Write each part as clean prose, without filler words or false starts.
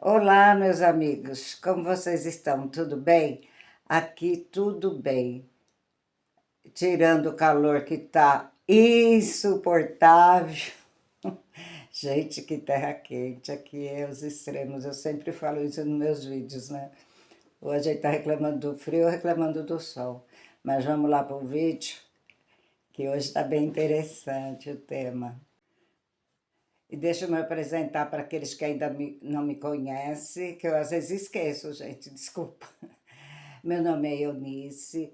Olá, meus amigos, como vocês estão? Tudo bem? Aqui tudo bem, tirando o calor que tá insuportável. Gente, que terra quente, aqui é os extremos, eu sempre falo isso nos meus vídeos, né? Ou a gente tá reclamando do frio ou reclamando do sol. Mas vamos lá para o vídeo, que hoje está bem interessante o tema. E deixa eu me apresentar para aqueles que ainda não me conhecem, que eu às vezes esqueço, gente, desculpa. Meu nome é Eunice,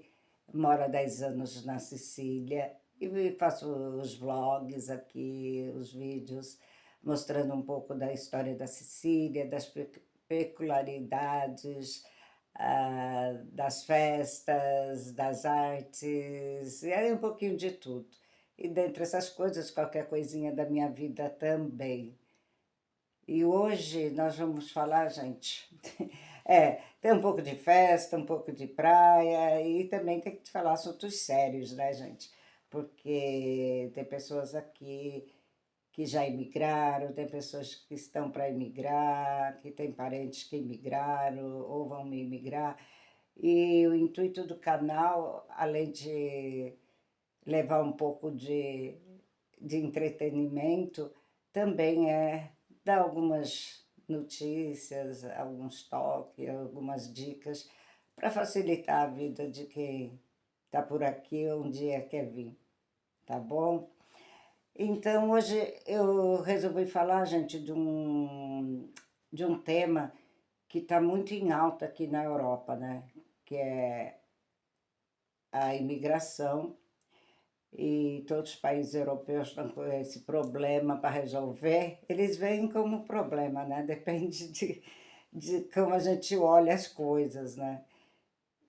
moro há 10 anos na Sicília e faço os vlogs aqui, os vídeos, mostrando um pouco da história da Sicília, das peculiaridades, das festas, das artes, e aí um pouquinho de tudo. E dentre essas coisas, qualquer coisinha da minha vida também. E hoje nós vamos falar, gente, tem um pouco de festa, um pouco de praia e também tem que falar assuntos sérios, né, gente? Porque tem pessoas aqui que já imigraram, tem pessoas que estão para imigrar, que têm parentes que imigraram ou vão imigrar. E o intuito do canal, além de levar um pouco de entretenimento, também é dar algumas notícias, alguns toques, algumas dicas para facilitar a vida de quem está por aqui ou um dia quer vir, tá bom? Então, hoje eu resolvi falar, gente, de um tema que está muito em alta aqui na Europa, né? Que é a imigração e todos os países europeus estão com esse problema para resolver, eles veem como problema, né? Depende de como a gente olha as coisas, né?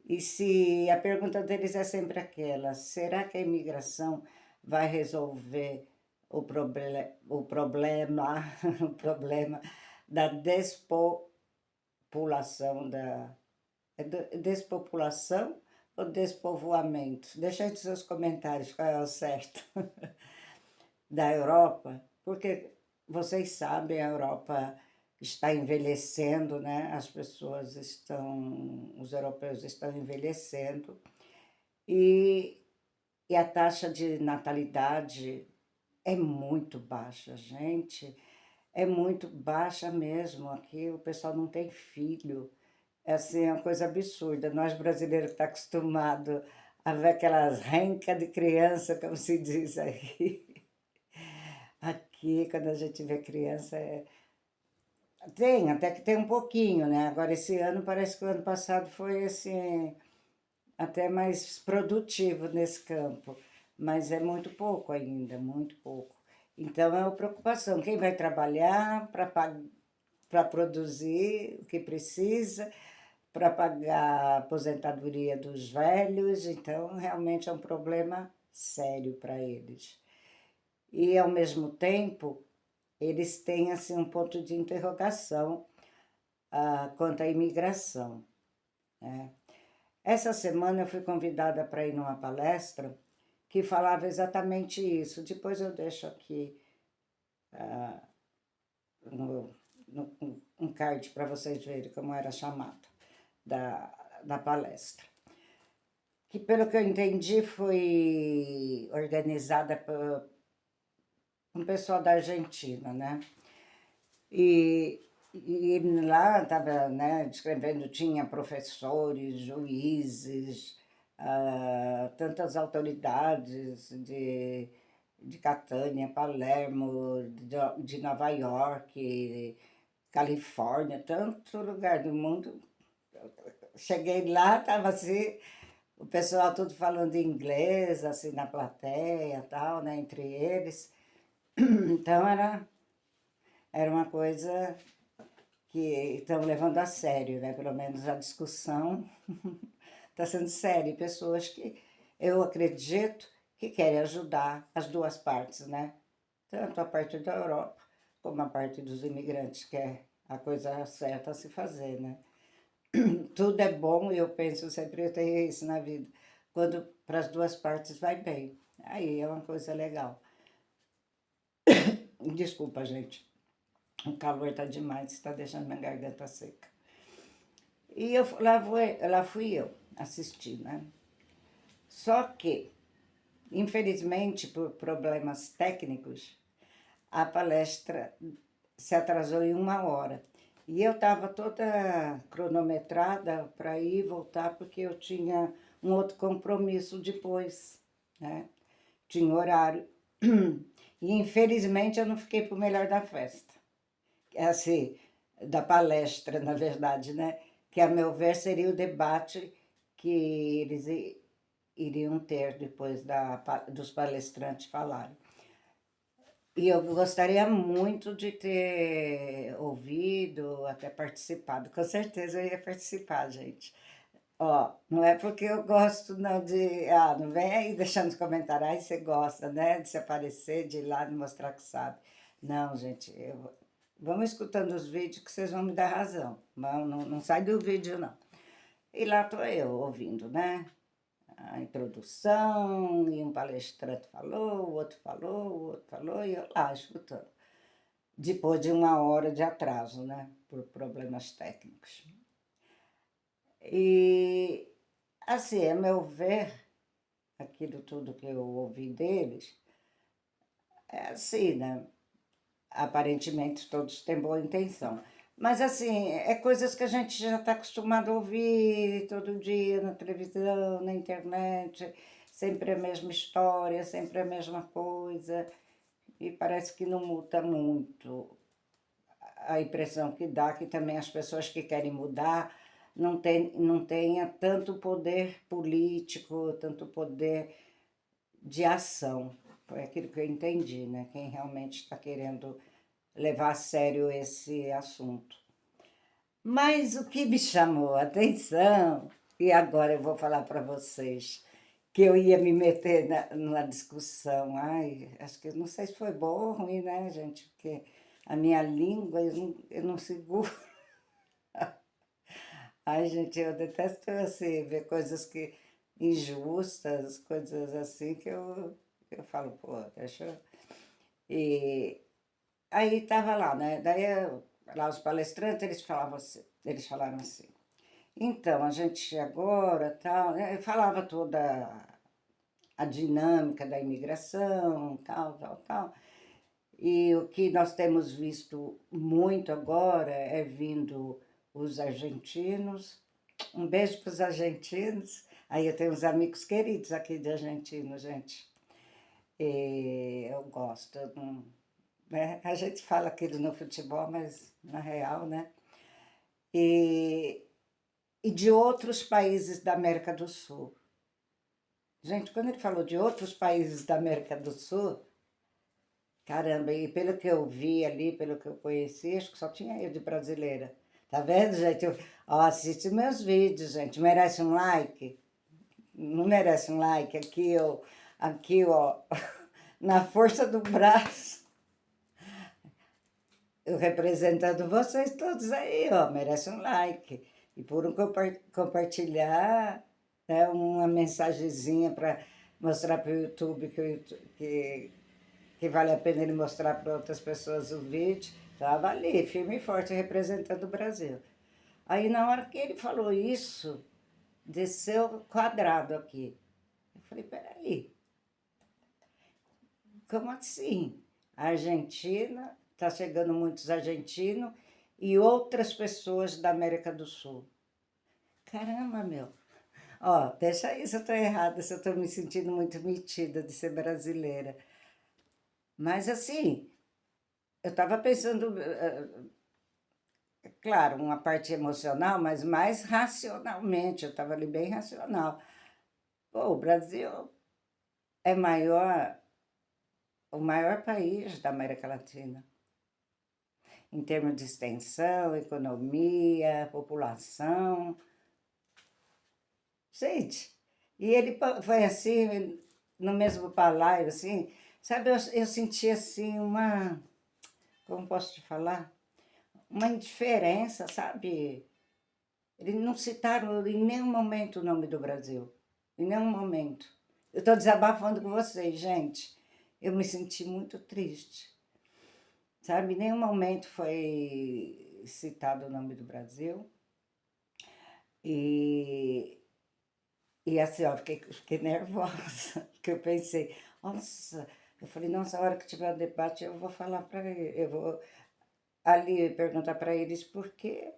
E se a pergunta deles é sempre aquela, será que a imigração vai resolver o problema, o problema da despopulação despopulação ou despovoamento? Deixa aí nos seus comentários qual é o certo. Da Europa, porque vocês sabem, a Europa está envelhecendo, né? As pessoas estão, os europeus estão envelhecendo e, e a taxa de natalidade é muito baixa, gente. É muito baixa mesmo. Aqui o pessoal não tem filho. É assim, é uma coisa absurda. Nós brasileiros que estamos acostumados a ver aquelas rencas de criança, como se diz aí. Aqui, quando a gente vê criança, tem, até que tem um pouquinho, né? Agora, esse ano, parece que o ano passado foi, assim, até mais produtivo nesse campo, mas é muito pouco ainda, muito pouco. Então, é uma preocupação. Quem vai trabalhar para produzir o que precisa, para pagar a aposentadoria dos velhos, então, realmente é um problema sério para eles. E, ao mesmo tempo, eles têm assim um ponto de interrogação quanto à imigração, né? Essa semana eu fui convidada para ir numa palestra que falava exatamente isso. Depois eu deixo aqui no, um card para vocês verem como era chamada da palestra. Que, pelo que eu entendi, foi organizada por um pessoal da Argentina, né? E lá estava, né, descrevendo, tinha professores, juízes, tantas autoridades de Catânia, Palermo, de Nova York, Califórnia, tanto lugar do mundo. Cheguei lá, estava assim, o pessoal tudo falando inglês, assim, na plateia, tal, né, entre eles. Então era uma coisa que estão levando a sério, né? Pelo menos a discussão está sendo séria. E pessoas que eu acredito que querem ajudar as duas partes, né? Tanto a parte da Europa como a parte dos imigrantes, que é a coisa certa a se fazer, né? Tudo é bom e eu penso sempre, eu tenho isso na vida, quando para as duas partes vai bem. Aí é uma coisa legal. Desculpa, gente. O calor tá demais, está deixando minha garganta seca. E lá fui eu assistir, né? Só que, infelizmente, por problemas técnicos, a palestra se atrasou em 1 hora. E eu estava toda cronometrada para ir e voltar, porque eu tinha um outro compromisso depois, né? Tinha horário. E infelizmente eu não fiquei para o melhor da festa. Assim, da palestra, na verdade, né? Que a meu ver seria o debate que eles iriam ter depois dos palestrantes falarem. E eu gostaria muito de ter ouvido, até participado. Com certeza eu ia participar, gente. Ó, não é porque eu gosto não de... Ah, não vem aí deixando os comentários, aí você gosta, né? De se aparecer, de ir lá e mostrar que sabe. Não, gente, vamos escutando os vídeos que vocês vão me dar razão. Não sai do vídeo, não. E lá estou eu ouvindo, né? A introdução, e um palestrante falou, o outro falou, o outro falou, e eu lá escutando. Depois de 1 hora de atraso, né? Por problemas técnicos. E, assim, a meu ver, aquilo tudo que eu ouvi deles, é assim, né? Aparentemente todos têm boa intenção. Mas, assim, é coisas que a gente já está acostumado a ouvir todo dia na televisão, na internet, sempre a mesma história, sempre a mesma coisa, e parece que não muda muito. A impressão que dá que também as pessoas que querem mudar não tenha tanto poder político, tanto poder de ação. Foi aquilo que eu entendi, né? Quem realmente está querendo levar a sério esse assunto. Mas o que me chamou a atenção, e agora eu vou falar para vocês, que eu ia me meter numa discussão. Ai, acho que não sei se foi bom ou ruim, né, gente? Porque a minha língua eu não seguro. Ai, gente, eu detesto assim, ver coisas que injustas, coisas assim que eu falo, pô, deixa eu... E aí tava lá, né? Lá os palestrantes, eles falaram assim, então, a gente agora, tal, né? Eu falava toda a dinâmica da imigração, tal, tal, tal. E o que nós temos visto muito agora é vindo os argentinos. Um beijo para os argentinos. Aí eu tenho uns amigos queridos aqui de argentino, gente. E eu gosto, né? A gente fala aquilo no futebol, mas na real, né? E, e de outros países da América do Sul. Gente, quando ele falou de outros países da América do Sul, caramba, e pelo que eu vi ali, pelo que eu conheci, acho que só tinha eu de brasileira. Tá vendo, gente? Ó, assiste meus vídeos, gente. Merece um like? Não merece um like? Aqui, ó, na força do braço. Eu representando vocês todos aí, ó, merece um like. E por um compartilhar, né, uma mensagenzinha para mostrar para o YouTube que vale a pena ele mostrar para outras pessoas o vídeo. Estava ali, firme e forte, representando o Brasil. Aí, na hora que ele falou isso, desceu quadrado aqui. Eu falei, peraí, como assim? A Argentina, está chegando muitos argentinos e outras pessoas da América do Sul. Caramba, meu. Ó, deixa aí se eu estou errada, se eu estou me sentindo muito metida de ser brasileira. Mas assim, eu estava pensando, claro, uma parte emocional, mas mais racionalmente, eu estava ali bem racional. Pô, o Brasil é o maior país da América Latina, em termos de extensão, economia, população. Gente, e ele foi assim, no mesmo balaio, assim, sabe, eu senti assim como posso te falar? Uma indiferença, sabe? Eles não citaram em nenhum momento o nome do Brasil. Em nenhum momento. Eu estou desabafando com vocês, gente. Eu me senti muito triste. sabe? Em nenhum momento foi citado o nome do Brasil. E, e assim, ó, fiquei nervosa, porque eu pensei, nossa, eu falei, nossa, a hora que tiver o debate eu vou falar para ele, eu vou ali perguntar para eles por que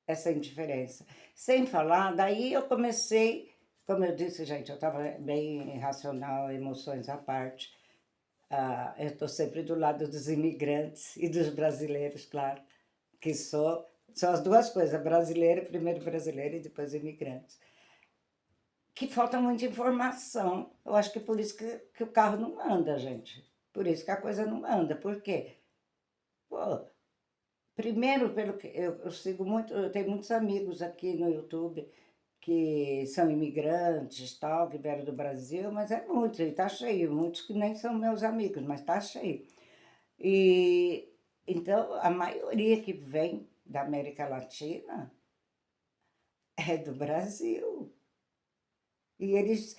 essa indiferença. Sem falar, daí eu comecei, como eu disse, gente, eu estava bem racional, emoções à parte. Eu estou sempre do lado dos imigrantes e dos brasileiros, claro, que são as duas coisas, brasileiro, primeiro brasileiro e depois imigrantes. Que falta muita informação. Eu acho que por isso que o carro não anda, gente. Por isso que a coisa não anda. Por quê? Pô, primeiro, pelo que eu sigo muito, eu tenho muitos amigos aqui no YouTube que são imigrantes, tal, que vieram do Brasil, mas é muito, e tá cheio, muitos que nem são meus amigos, mas tá cheio. E então a maioria que vem da América Latina é do Brasil. E eles,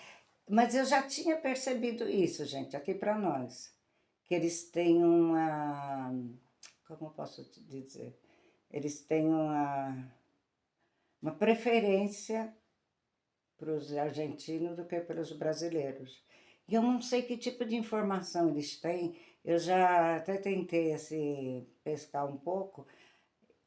mas eu já tinha percebido isso, gente, aqui para nós, que eles têm como eu posso te dizer? Eles têm uma preferência para os argentinos do que pelos brasileiros. E eu não sei que tipo de informação eles têm. Eu já até tentei assim, pescar um pouco.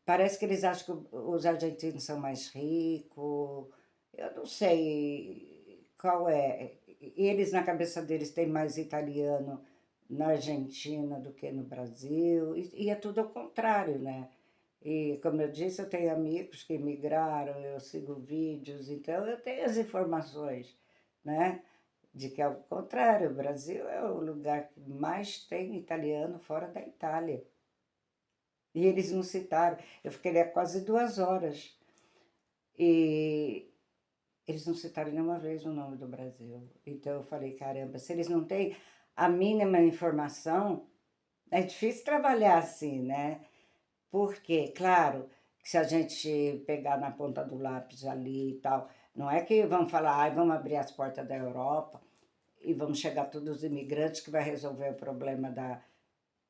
Parece que eles acham que os argentinos são mais ricos. Eu não sei qual é. Eles, na cabeça deles, têm mais italiano na Argentina do que no Brasil. E é tudo ao contrário, né? E, como eu disse, eu tenho amigos que migraram, eu sigo vídeos, então eu tenho as informações, né? De que, ao contrário, o Brasil é o lugar que mais tem italiano fora da Itália. E eles não citaram. Eu fiquei lá quase 2 horas. E eles não citaram nenhuma vez o nome do Brasil. Então eu falei, caramba, se eles não têm a mínima informação, é difícil trabalhar assim, né? Porque, claro, que se a gente pegar na ponta do lápis ali e tal, não é que vamos falar, ai, vamos abrir as portas da Europa e vamos chegar todos os imigrantes que vai resolver o problema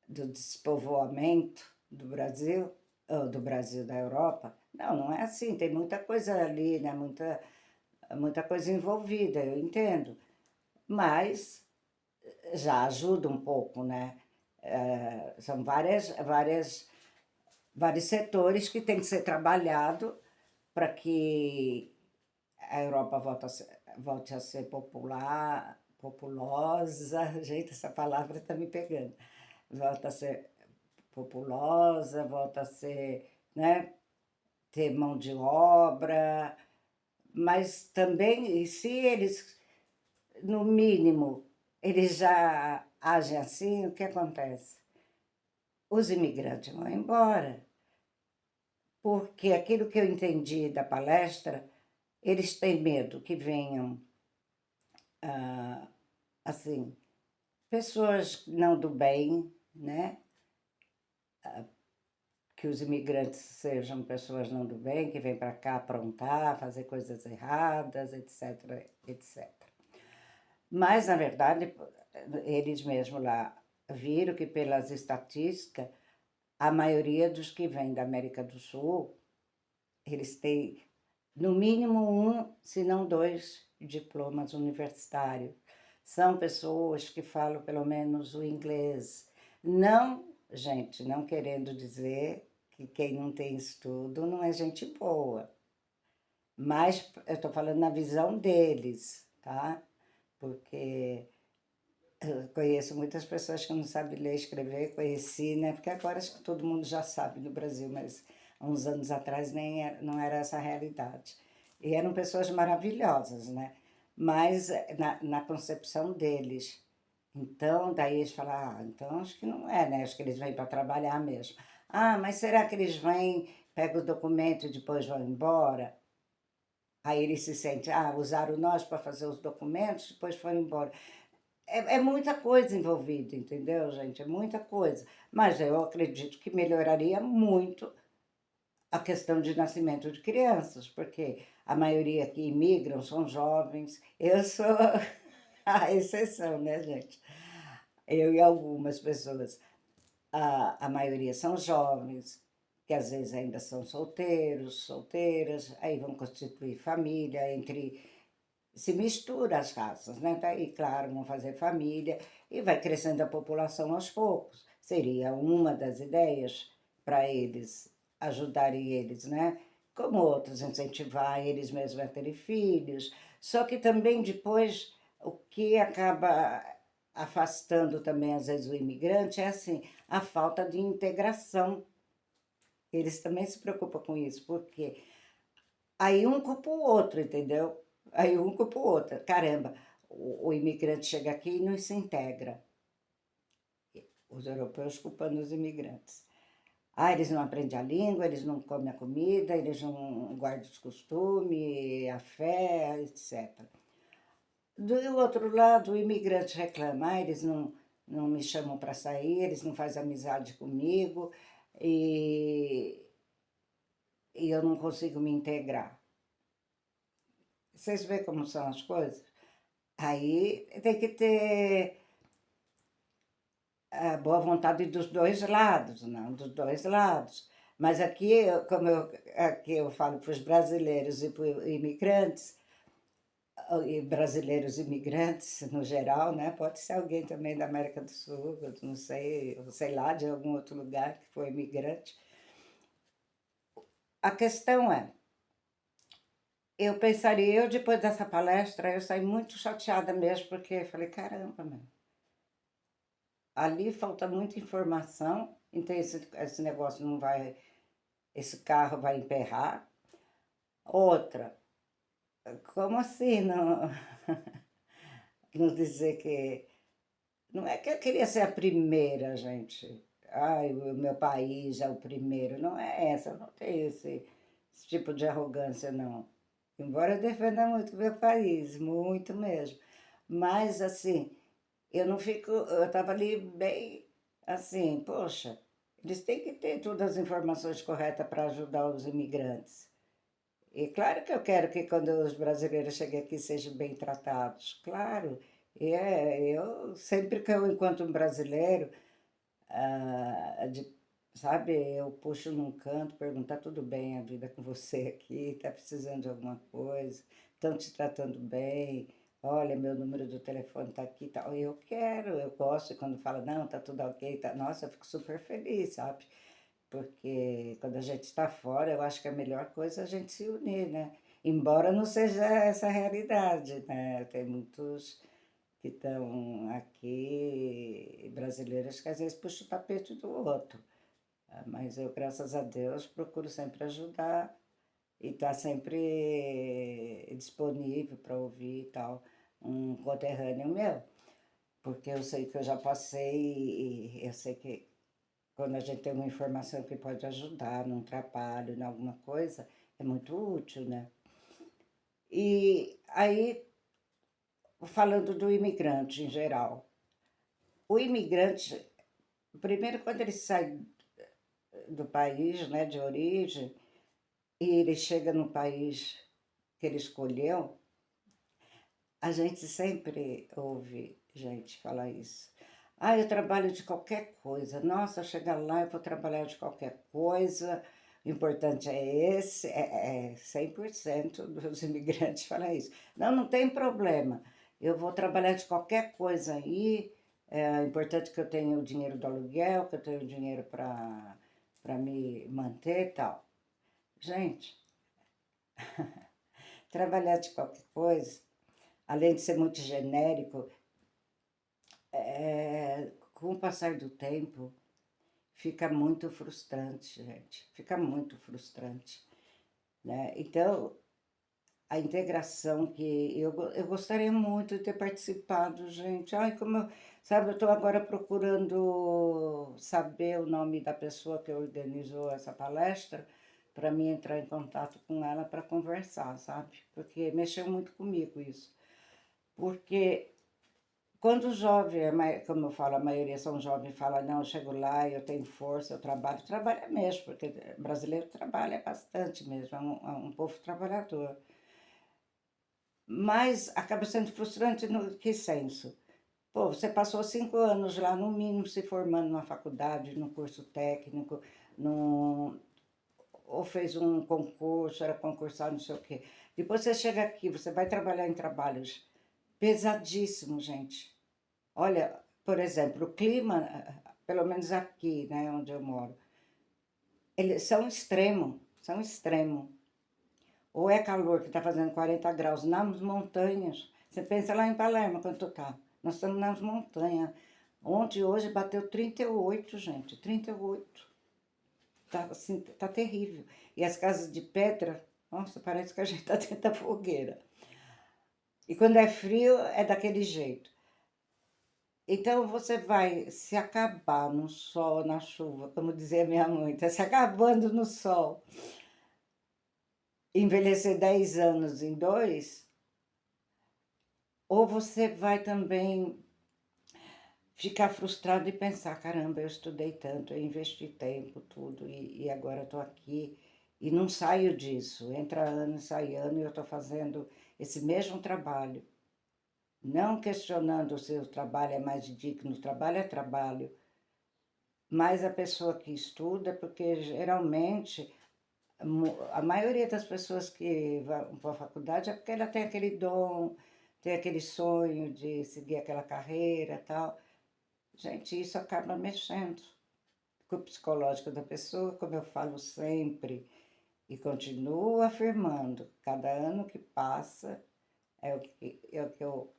do despovoamento do Brasil, ou do Brasil, da Europa. Não, não é assim, tem muita coisa ali, né? Muita coisa envolvida, eu entendo. Mas já ajuda um pouco, né? São vários setores que têm que ser trabalhado para que a Europa volte a ser populosa. Gente, essa palavra está me pegando. Volta a ser populosa, volta a ser, né, ter mão de obra, mas também, e se eles, no mínimo, eles já agem assim, o que acontece? Os imigrantes vão embora, porque aquilo que eu entendi da palestra, eles têm medo que venham, assim, pessoas não do bem, né? Que os imigrantes sejam pessoas não do bem, que vêm para cá aprontar, fazer coisas erradas, etc, etc. Mas, na verdade, eles mesmos lá viram que, pelas estatísticas, a maioria dos que vêm da América do Sul, eles têm, no mínimo, um, se não dois, diplomas universitários. São pessoas que falam, pelo menos, o inglês. Não, gente, não querendo dizer que quem não tem estudo não é gente boa. Mas eu estou falando na visão deles, tá? Porque eu conheço muitas pessoas que não sabem ler e escrever, conheci, né? Porque agora acho que todo mundo já sabe no Brasil, mas há uns anos atrás nem era, não era essa a realidade. E eram pessoas maravilhosas, né? Mas na concepção deles. Então, daí eles falam, então acho que não é, né? Acho que eles vêm para trabalhar mesmo. Ah, mas será que eles vêm, pegam o documento e depois vão embora? Aí eles se sentem, usaram nós para fazer os documentos, depois foram embora. É muita coisa envolvida, entendeu, gente? É muita coisa. Mas eu acredito que melhoraria muito a questão de nascimento de crianças, porque a maioria que imigram são jovens. Eu sou a exceção, né, gente? Eu e algumas pessoas. A maioria são jovens, que às vezes ainda são solteiros, solteiras, aí vão constituir família entre se mistura as raças, né? Daí, claro, vão fazer família e vai crescendo a população aos poucos. Seria uma das ideias para eles, ajudarem eles, né? Como outros, incentivar eles mesmos a terem filhos. Só que também depois, o que acaba afastando também, às vezes, o imigrante é assim, a falta de integração. Eles também se preocupam com isso, porque aí um culpa o outro, entendeu? Aí um culpa o outro. Caramba, o imigrante chega aqui e não se integra. Os europeus culpando os imigrantes. Ah, eles não aprendem a língua, eles não comem a comida, eles não guardam os costumes, a fé, etc. Do outro lado, o imigrante reclama, ah, eles não me chamam para sair, eles não fazem amizade comigo e, e eu não consigo me integrar. Vocês veem como são as coisas? Aí tem que ter a boa vontade dos dois lados, não, dos dois lados. Mas aqui, aqui eu falo para os brasileiros e para os imigrantes, e brasileiros imigrantes no geral, né? Pode ser alguém também da América do Sul, eu não sei, sei lá, de algum outro lugar que foi imigrante. A questão é, eu pensaria, eu depois dessa palestra, eu saí muito chateada mesmo, porque falei, caramba, meu, ali falta muita informação, então esse negócio não vai, esse carro vai emperrar. Outra, como assim não, não dizer que... Não é que eu queria ser a primeira, gente. Ai, o meu país é o primeiro. Não é essa, eu não tenho esse tipo de arrogância, não. Embora eu defenda muito o meu país, muito mesmo. Mas, assim, eu não fico... Eu estava ali bem assim, poxa, eles têm que ter todas as informações corretas para ajudar os imigrantes. E claro que eu quero que quando os brasileiros cheguem aqui sejam bem tratados, claro. E eu sempre que eu encontro um brasileiro, sabe, eu puxo num canto, perguntar tudo bem a vida com você aqui, tá precisando de alguma coisa, estão te tratando bem, olha, meu número do telefone tá aqui e tal. Eu quero, eu gosto quando fala, não, tá tudo ok, tá... Nossa, eu fico super feliz, sabe? Porque quando a gente está fora, eu acho que a melhor coisa é a gente se unir, né? Embora não seja essa a realidade, né? Tem muitos que estão aqui, brasileiros, que às vezes puxam o tapete do outro. Mas eu, graças a Deus, procuro sempre ajudar e estar sempre disponível para ouvir e tal, um conterrâneo meu. Porque eu sei que eu já passei e eu sei que quando a gente tem uma informação que pode ajudar num trabalho, em alguma coisa, é muito útil, né? E aí, falando do imigrante em geral, o imigrante, primeiro quando ele sai do país, né, de origem, e ele chega no país que ele escolheu, a gente sempre ouve gente falar isso. Ah, eu trabalho de qualquer coisa. Nossa, chegar lá eu vou trabalhar de qualquer coisa. O importante é esse, 100% dos imigrantes falam isso. Não, não tem problema. Eu vou trabalhar de qualquer coisa aí. É importante que eu tenha o dinheiro do aluguel, que eu tenha o dinheiro para me manter e tal. Gente, trabalhar de qualquer coisa, além de ser muito genérico, com o passar do tempo, fica muito frustrante, gente. Fica muito frustrante, né? Então, a integração que eu gostaria muito de ter participado, gente. Ai, como eu, sabe, eu estou agora procurando saber o nome da pessoa que organizou essa palestra para mim entrar em contato com ela para conversar, sabe? Porque mexeu muito comigo isso. Porque quando o jovem, como eu falo, a maioria são jovens, fala, não, eu chego lá, eu tenho força, eu trabalho. Trabalha mesmo, porque brasileiro trabalha bastante mesmo, é um povo trabalhador. Mas acaba sendo frustrante no que senso? Pô, você passou 5 anos lá, no mínimo, se formando numa faculdade, num curso técnico, num ou fez um concurso, era concursado, não sei o quê. Depois você chega aqui, você vai trabalhar em trabalhos pesadíssimos, gente. Olha, por exemplo, o clima, pelo menos aqui, né, onde eu moro, eles são extremo. Ou é calor que está fazendo 40 graus nas montanhas. Você pensa lá em Palermo, quanto tá? Nós estamos nas montanhas. Ontem e hoje bateu 38, gente, 38. Tá, assim, tá terrível. E as casas de pedra, nossa, parece que a gente tá dentro da fogueira. E quando é frio, é daquele jeito. Então você vai se acabar no sol, na chuva, como dizia minha mãe, tá se acabando no sol. Envelhecer 10 anos em dois, ou você vai também ficar frustrado e pensar, caramba, eu estudei tanto, eu investi tempo, tudo, e agora estou aqui e não saio disso. Entra ano e sai ano e eu estou fazendo esse mesmo trabalho. Não questionando se o trabalho é mais digno, o trabalho é trabalho, mas a pessoa que estuda, porque geralmente a maioria das pessoas que vão para a faculdade é porque ela tem aquele dom, tem aquele sonho de seguir aquela carreira e tal. Gente, isso acaba mexendo com o psicológico da pessoa, como eu falo sempre, e continuo afirmando, cada ano que passa é o que eu.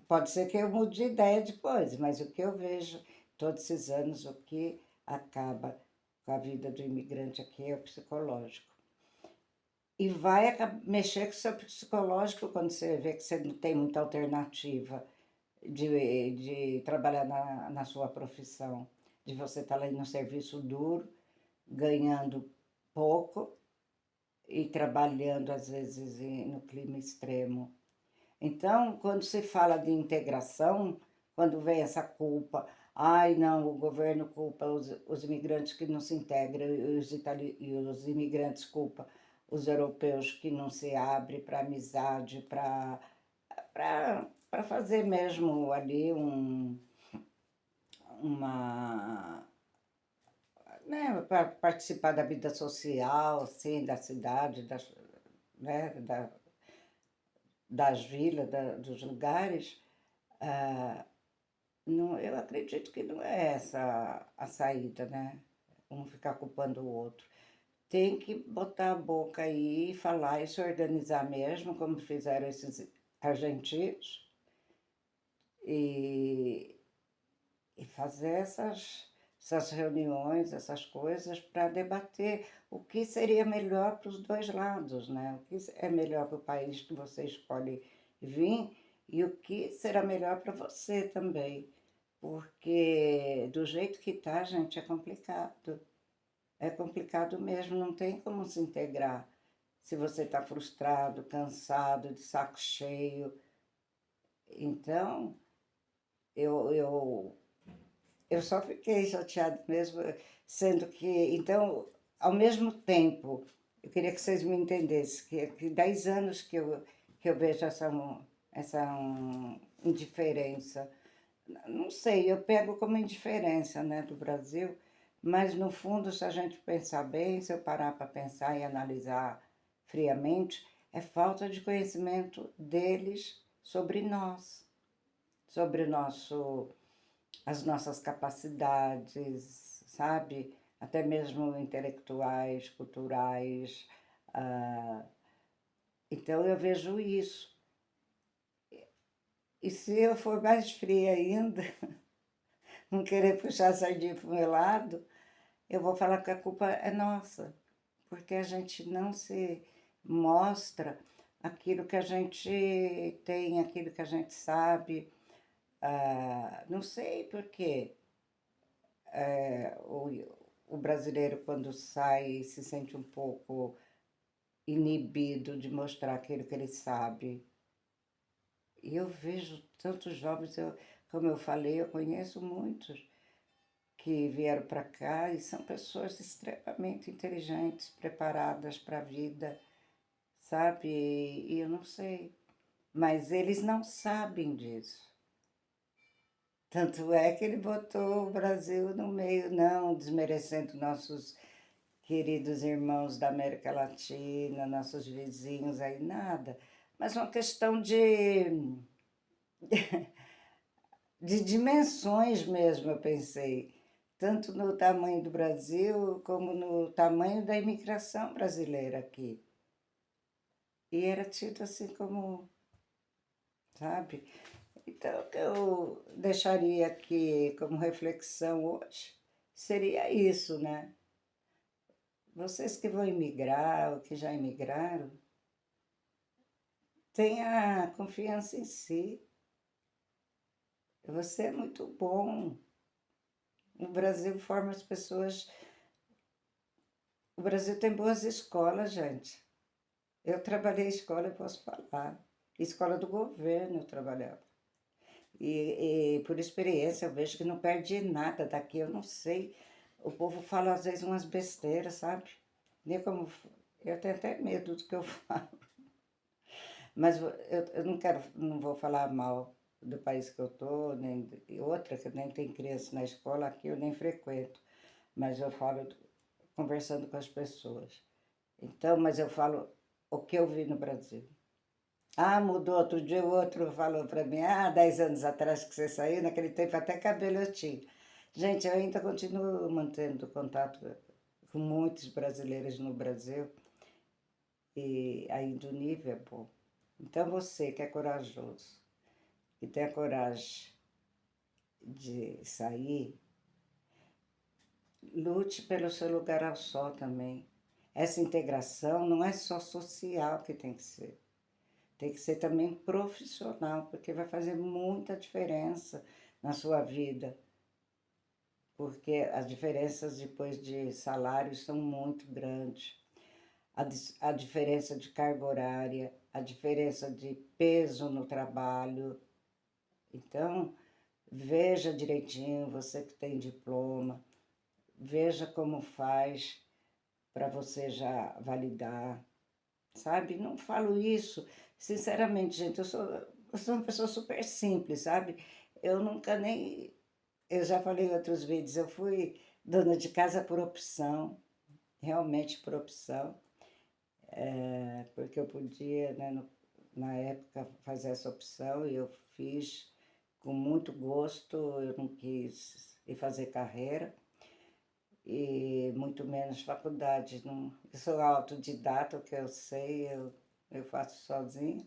Pode ser que eu mude de ideia depois, mas o que eu vejo todos esses anos, o que acaba com a vida do imigrante aqui é o psicológico. E vai mexer com o seu psicológico quando você vê que você não tem muita alternativa de trabalhar na sua profissão, de você estar lá no serviço duro, ganhando pouco e trabalhando às vezes no clima extremo. Então, quando se fala de integração, quando vem essa culpa, ai não, o governo culpa os imigrantes que não se integram e os imigrantes culpa os europeus que não se abrem para amizade, para fazer mesmo ali uma, né, para participar da vida social, assim, da cidade, né, das vilas, dos lugares, não, eu acredito que não é essa a saída, né? Um ficar culpando o outro. Tem que botar a boca aí e falar e se organizar mesmo, como fizeram esses argentinos, e, e fazer essas reuniões, essas coisas, para debater o que seria melhor para os dois lados, né? O que é melhor para o país que você escolhe vir e o que será melhor para você também. Porque do jeito que tá, gente, é complicado. É complicado mesmo, não tem como se integrar. Se você está frustrado, cansado, de saco cheio. Então, eu, eu eu só fiquei chateada mesmo, sendo que, então, ao mesmo tempo, eu queria que vocês me entendessem, que 10 anos que eu vejo essa indiferença. Não sei, eu pego como indiferença, né, do Brasil, mas no fundo, se a gente pensar bem, se eu parar para pensar e analisar friamente, é falta de conhecimento deles sobre nós, sobre o nosso as nossas capacidades, sabe? Até mesmo intelectuais, culturais. Ah, então eu vejo isso. E se eu for mais fria ainda, não querer puxar a sardinha para o meu lado, eu vou falar que a culpa é nossa, porque a gente não se mostra aquilo que a gente tem, aquilo que a gente sabe. Não sei por quê. O brasileiro, quando sai, se sente um pouco inibido de mostrar aquilo que ele sabe. E eu vejo tantos jovens, como eu falei, eu conheço muitos que vieram para cá e são pessoas extremamente inteligentes, preparadas para a vida, sabe? E eu não sei, mas eles não sabem disso. Tanto é que ele botou o Brasil no meio, não desmerecendo nossos queridos irmãos da América Latina, nossos vizinhos aí, nada. Mas uma questão de dimensões mesmo, eu pensei. Tanto no tamanho do Brasil, como no tamanho da imigração brasileira aqui. E era tido assim como, sabe? Então, o que eu deixaria aqui como reflexão hoje seria isso, né? Vocês que vão imigrar ou que já imigraram, tenha confiança em si. Você é muito bom. O Brasil forma as pessoas. O Brasil tem boas escolas, gente. Eu trabalhei em escola, eu posso falar. Escola do governo eu trabalhava. E por experiência eu vejo que não perde nada daqui, eu não sei. O povo fala às vezes umas besteiras, sabe? Nem como. Eu tenho até medo do que eu falo. Mas eu não quero, não vou falar mal do país que eu tô, nem e outra, que nem tem criança na escola aqui, eu nem frequento. Mas eu falo conversando com as pessoas. Então, mas eu falo o que eu vi no Brasil. Ah, mudou. Outro dia o outro falou para mim, 10 anos atrás que você saiu, naquele tempo até cabelo eu tinha. Gente, eu ainda continuo mantendo contato com muitos brasileiros no Brasil e ainda o nível é bom. Então você que é corajoso, que tem a coragem de sair, lute pelo seu lugar ao sol também. Essa integração não é só social que tem que ser também profissional, porque vai fazer muita diferença na sua vida, porque as diferenças depois de salários são muito grandes. A diferença de carga horária, a diferença de peso no trabalho. Então, veja direitinho, você que tem diploma, veja como faz para você já validar, sabe? Não falo isso, sinceramente, gente, eu sou uma pessoa super simples, sabe? Eu nunca nem, eu já falei em outros vídeos, eu fui dona de casa por opção, realmente por opção, porque eu podia, né, na época, fazer essa opção e eu fiz com muito gosto, eu não quis ir fazer carreira e muito menos faculdade. Não, eu sou autodidata, o que eu sei, eu faço sozinha,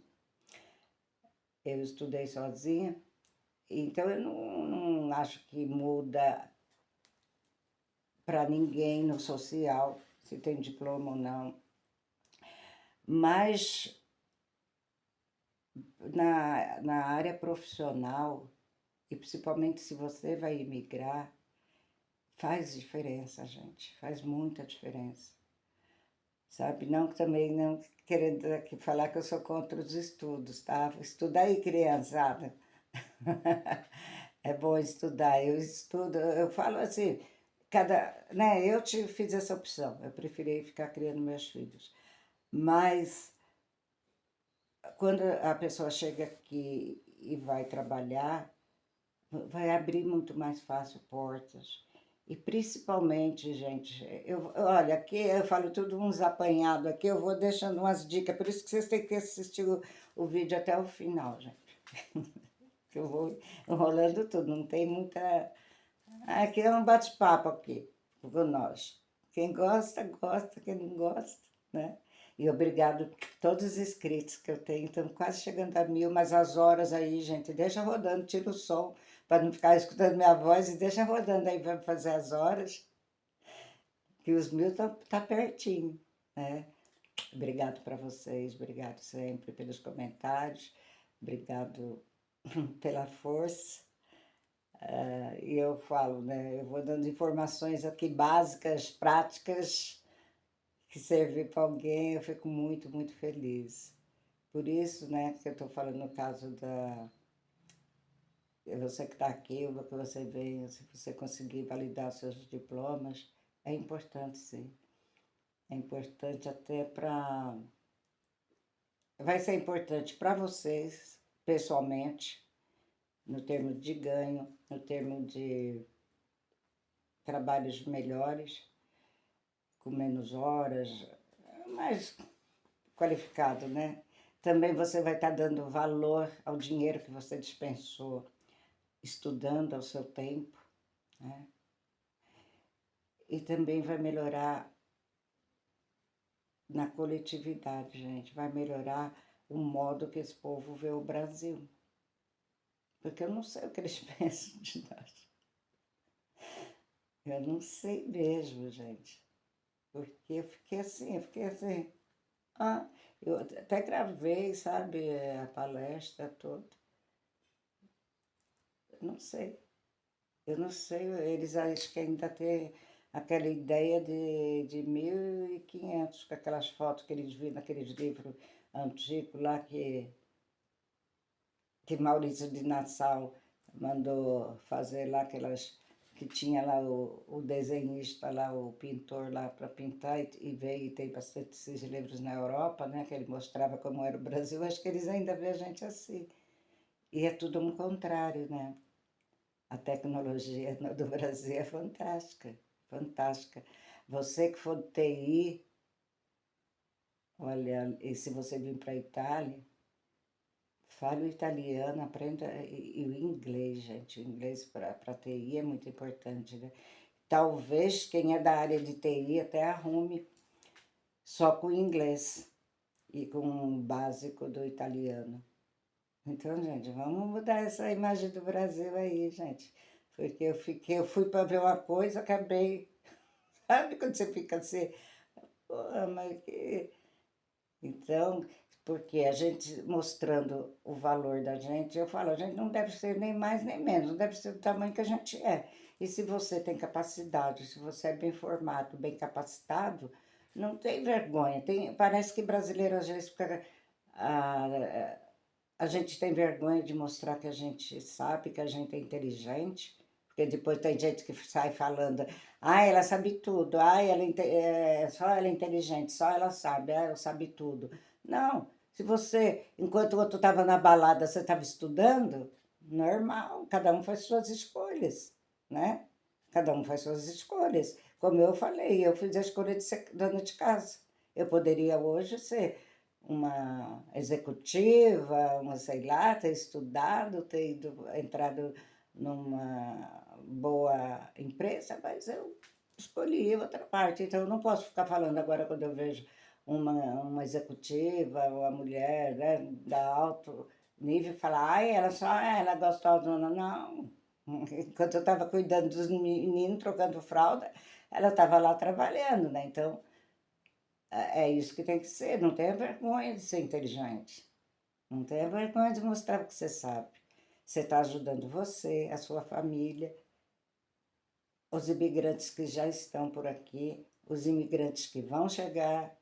eu estudei sozinha, então eu não acho que muda para ninguém no social, se tem diploma ou não. Mas na área profissional, e principalmente se você vai imigrar, faz diferença, gente, faz muita diferença. Sabe? Não também não querendo aqui falar que eu sou contra os estudos, tá? Estuda aí, criançada. É bom estudar. Eu estudo, eu falo assim, né, fiz essa opção. Eu preferi ficar criando meus filhos. Mas quando a pessoa chega aqui e vai trabalhar, vai abrir muito mais fácil portas. E principalmente, gente, olha, aqui eu falo tudo uns apanhados aqui, eu vou deixando umas dicas, por isso que vocês têm que assistir o vídeo até o final, gente. Que eu vou enrolando tudo, não tem muita. Aqui é um bate-papo aqui com nós. Quem gosta, gosta, quem não gosta, né? E obrigado a todos os inscritos que eu tenho, estamos quase chegando a 1000, mas as horas aí, gente, deixa rodando, tira o som para não ficar escutando minha voz e deixa rodando aí para fazer as horas, que os 1000 tá pertinho, né? Obrigado para vocês, obrigado sempre pelos comentários, obrigado pela força. E eu falo, né? Eu vou dando informações aqui básicas, práticas, que servem para alguém, eu fico muito, muito feliz. Por isso, né, que eu estou falando no caso da. Você que está aqui, ou que você venha, se você conseguir validar os seus diplomas, é importante, sim. É importante até para. Vai ser importante para vocês, pessoalmente, no termo de ganho, no termo de trabalhos melhores, com menos horas, mais qualificado, né? Também você vai estar dando valor ao dinheiro que você dispensou estudando ao seu tempo, né? E também vai melhorar na coletividade, gente, vai melhorar o modo que esse povo vê o Brasil. Porque eu não sei o que eles pensam de nós. Eu não sei mesmo, gente. Porque eu fiquei assim. Ah, eu até gravei, sabe, a palestra toda. Eu não sei. Eu não sei, eles acho que ainda têm aquela ideia de 1500, com aquelas fotos que eles viram naqueles livros antigos lá que Maurício de Nassau mandou fazer lá, aquelas que tinha lá o desenhista lá, o pintor lá para pintar e veio e tem bastante esses livros na Europa, né, que ele mostrava como era o Brasil, acho que eles ainda veem a gente assim. E é tudo um contrário, né? A tecnologia do Brasil é fantástica, fantástica. Você que for de TI, olha, e se você vir para a Itália, fale o italiano, aprenda e o inglês, gente. O inglês para TI é muito importante, né? Talvez quem é da área de TI até arrume só com o inglês e com o básico do italiano. Então, gente, vamos mudar essa imagem do Brasil aí, gente. Porque eu fui para ver uma coisa, acabei. Sabe quando você fica assim, porra, mas que. Então, porque a gente mostrando o valor da gente, eu falo, a gente não deve ser nem mais nem menos, não deve ser do tamanho que a gente é. E se você tem capacidade, se você é bem formado, bem capacitado, não tem vergonha. Parece que brasileiro às vezes fica. ah, a gente tem vergonha de mostrar que a gente sabe, que a gente é inteligente, porque depois tem gente que sai falando, ah, ela sabe tudo, ah, só ela é inteligente, só ela sabe, ah, ela sabe tudo. Não, se você, enquanto o outro estava na balada, você estava estudando, normal, cada um faz suas escolhas, né? Cada um faz suas escolhas. Como eu falei, eu fiz a escolha de ser dona de casa. Eu poderia hoje ser uma executiva, uma sei lá, ter estudado, ter entrado numa boa empresa, mas eu escolhi outra parte. Então eu não posso ficar falando agora quando eu vejo uma executiva, uma mulher, né, da alto nível, falar, ai, ela é gostosa, não. Enquanto eu estava cuidando dos meninos, trocando fralda, ela estava lá trabalhando, né? Então, é isso que tem que ser. Não tenha vergonha de ser inteligente. Não tenha vergonha de mostrar o que você sabe. Você está ajudando você, a sua família, os imigrantes que já estão por aqui, os imigrantes que vão chegar,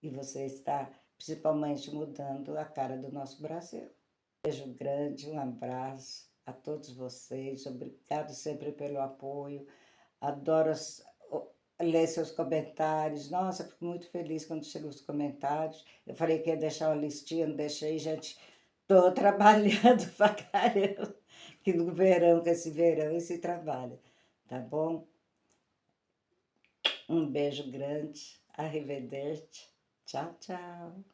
e você está principalmente mudando a cara do nosso Brasil. Um beijo grande, um abraço a todos vocês. Obrigado sempre pelo apoio. Adoro ler seus comentários. Nossa, eu fico muito feliz quando chegam os comentários. Eu falei que ia deixar uma listinha, não deixei, gente. Estou trabalhando pra caramba. Que no verão, com esse verão, esse trabalho. Tá bom? Um beijo grande. Arrivederci. Tchau, tchau.